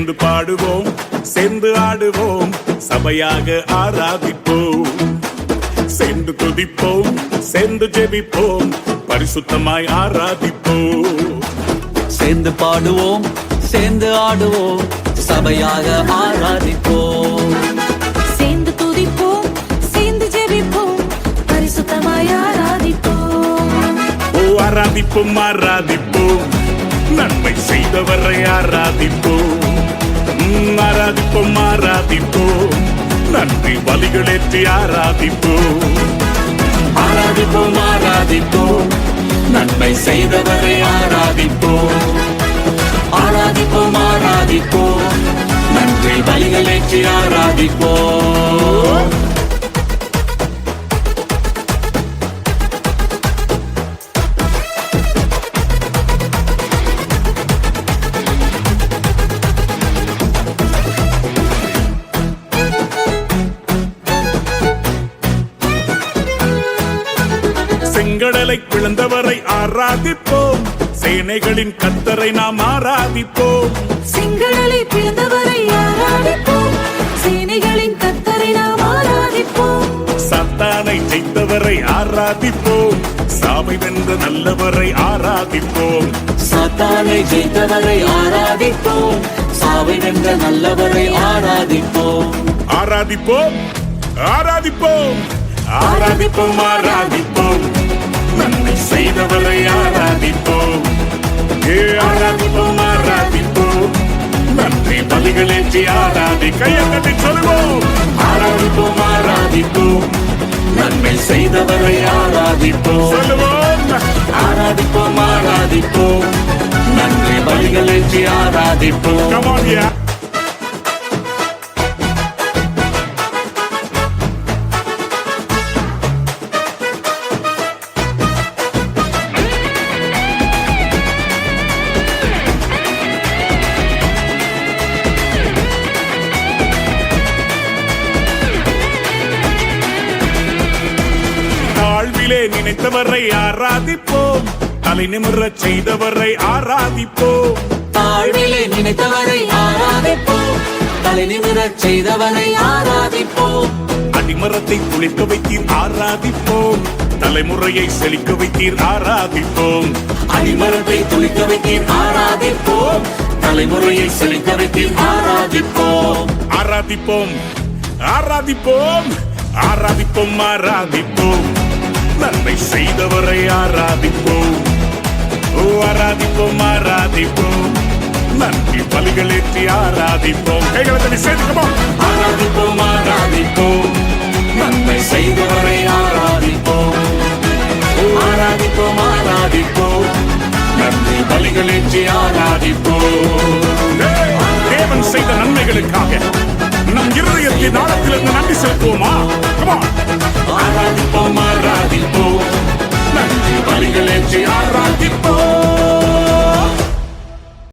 சேர்ந்து பாடுவோம், சேர்ந்து ஆடுவோம், சபையாக ஆராதிப்போம். சேர்ந்து துதிப்போம், சேர்ந்து ஜெபிப்போம், பரிசுத்தமாய் ஆராதிப்போம். சேர்ந்து பாடுவோம், சேர்ந்து ஆடுவோம், சபையாக ஆராதிப்போம். சேர்ந்து துதிப்போம், சேர்ந்து ஜெபிப்போம், பரிசுத்தமாய் ஆராதிப்போம். ஆராதிப்போம் ஆராதிப்போம், நன்மை செய்தவரை ஆராதிப்போம். ஆராதிப்போம் ஆராதிப்போம், நன்றி பலிகளேற்றி ஆராதிப்போம். ஆராதிப்போம் ஆராதிப்போம், நன்மை செய்தவரை ஆராதிப்போம். ஆராதிப்போம் ஆராதிப்போம், நன்றி பலிகளேற்றி ஆராதிப்போம். செங்கடலை பிளந்தவரை ஆராதிப்போம், சேனைகளின் கர்த்தரை நாம் ஆராதிப்போம். செங்கடலை பிளந்தவரை ஆராதிப்போம், சேனைகளின் கர்த்தரை நாம் ஆராதிப்போம். சாத்தானை ஜெயித்தவரை ஆராதிப்போம், சாவை வென்ற நல்லவரை ஆராதிப்போம். சாத்தானை ஜெயித்தவரை ஆராதிப்போம், சாவை வென்ற நல்லவரை ஆராதிப்போம். ஆராதிப்போம் ஆராதிப்போம் ஆராதிப்போம் ஆராதிப்போம், நன்மை செய்தவரை ஆராதிப்போம். ஆராதிப்போம் ஆராதிப்போம், நன்றி பலிகளேற்றி ஆராதி. கையத்தட்டி சொல்லுவோம். ஆராதிப்போம் ஆராதிப்போம், நன்மை செய்தவரை ஆராதிப்போம். சொல்லுவோம். ஆராதிப்போம் ஆராதிப்போம், நன்றி பலிகளேற்றி ஆராதிப்போம். Come on, yeah. நினைத்தவரை ஆராதிப்போம், தலை நிமிரச் செய்தவரை ஆராதிப்போம். தாழ்விலே நினைத்தவரை ஆராதிப்போம், தலை நிமிரச் செய்தவரை ஆராதிப்போம். அடிமரத்தை துளிர்க்க வைத்தீர் ஆராதிப்போம், தலைமுறையை செழிக்க வைத்தீர் ஆராதிப்போம். அடிமரத்தை துளிக்க வைத்தீர் ஆராதிப்போம், தலைமுறையை செழிக்க வைத்தீர் ஆராதிப்போம். ஆராதிப்போம் ஆராதிப்போம் ஆராதிப்போம் ஆராதிப்போம், நன்மை செய்தவரை ஆராதிப்போம். ஆராதிப்போம் ஆராதிப்போம், நன்றி பலிகளேற்றி ஆராதிப்போம். கைகளை சேர்த்துக்கோம். ஆராதிப்போம் ஆராதிப்போம், நன்மை செய்தவரை ஆராதிப்போம். ஆராதிப்போம் ஆராதிப்போம், நன்றி பலிகளேற்றி ஆராதிப்போம். தேவன் செய்த நன்மைகளுக்காக நம் இருதயத்தின் ஆழத்திலிருந்து நன்றி செலுத்துவோமா?